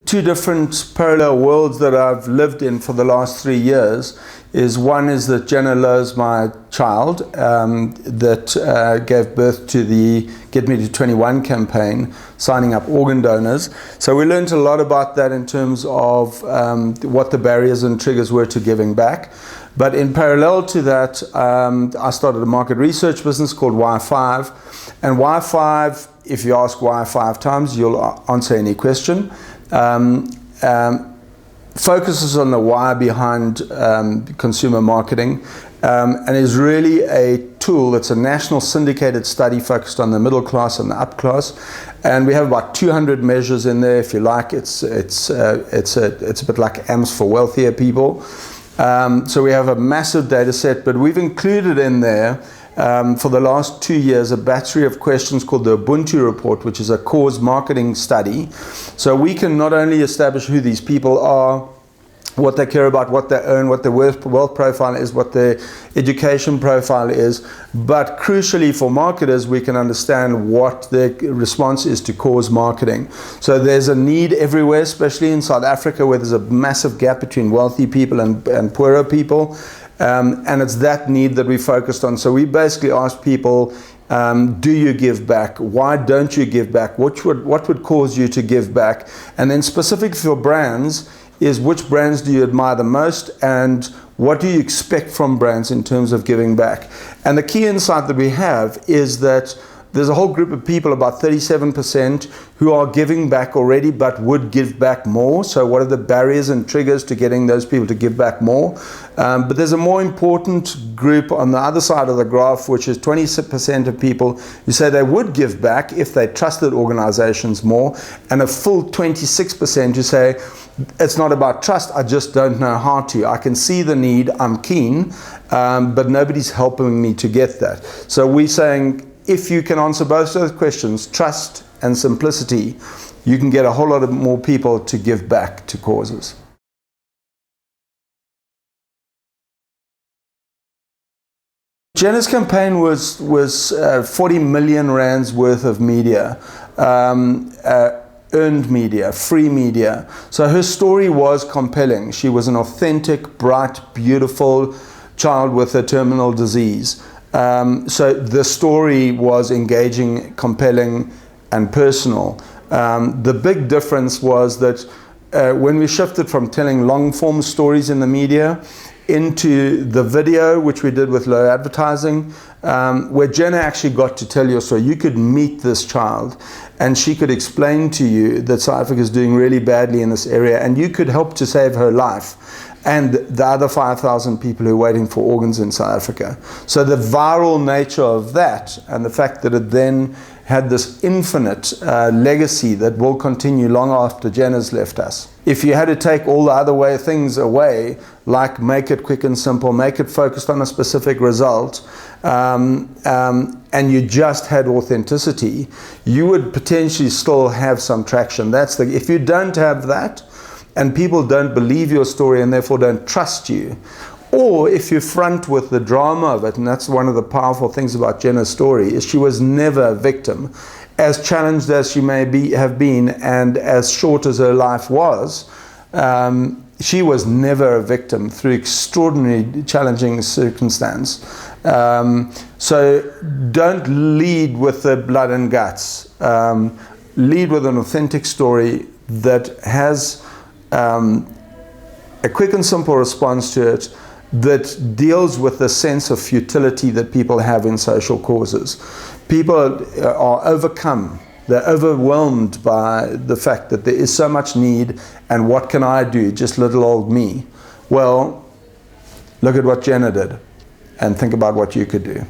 Two different parallel worlds that I've lived in for the last 3 years is one is that Jenna Lowe's my child that gave birth to the Get Me to 21 campaign, signing up organ donors. So we learned a lot about that in terms of what the barriers and triggers were to giving back. But in parallel to that, I started a market research business called WhyFive. And WhyFive, if you ask why 5 times, you'll answer any question. Focuses on the why behind consumer marketing and is really a tool. It's a national syndicated study focused on the middle class and the up class, and we have about 200 measures in there. If you like, it's a bit like AMS for wealthier people. So we have a massive data set, but we've included in there for the last 2 years a battery of questions called the Ubuntu report, which is a cause marketing study. So we can not only establish who these people are, what they care about, what they earn, what their wealth profile is, what their education profile is, but crucially for marketers, we can understand what their response is to cause marketing. So there's a need everywhere, especially in South Africa, where there's a massive gap between wealthy people and poorer people. And it's that need that we focused on. So we basically asked people, do you give back? Why don't you give back? What would cause you to give back? And then specific for brands is which brands do you admire the most and what do you expect from brands in terms of giving back? And the key insight that we have is that there's a whole group of people, about 37%, who are giving back already but would give back more. So what are the barriers and triggers to getting those people to give back more? But there's a more important group on the other side of the graph, which is 20% of people who say they would give back if they trusted organizations more, and a full 26% who say, it's not about trust, I just don't know how to. I can see the need, I'm keen, but nobody's helping me to get that. So we're saying, if you can answer both those questions, trust and simplicity, you can get a whole lot of more people to give back to causes. Jenna's campaign was 40 million rands worth of media, earned media, free media. So her story was compelling. She was an authentic, bright, beautiful child with a terminal disease. So the story was engaging, compelling, and personal. The big difference was that when we shifted from telling long-form stories in the media into the video, which we did with Lowe Advertising, where Jenna actually got to tell your story. You could meet this child and she could explain to you that South Africa is doing really badly in this area and you could help to save her life and the other 5,000 people who are waiting for organs in South Africa. So the viral nature of that and the fact that it then had this infinite legacy that will continue long after Jenna's left us. If you had to take all the other things away, like make it quick and simple, make it focused on a specific result, and you just had authenticity, you would potentially still have some traction. If you don't have that, and people don't believe your story and therefore don't trust you, or if you front with the drama of it, and that's one of the powerful things about Jenna's story, is she was never a victim. As challenged as she may have been and as short as her life was, she was never a victim through extraordinarily challenging circumstance. So don't lead with the blood and guts. Lead with an authentic story that has a quick and simple response to it, that deals with the sense of futility that people have in social causes. People are overcome, they're overwhelmed by the fact that there is so much need, and what can I do, just little old me? Well, look at what Jenna did, and think about what you could do.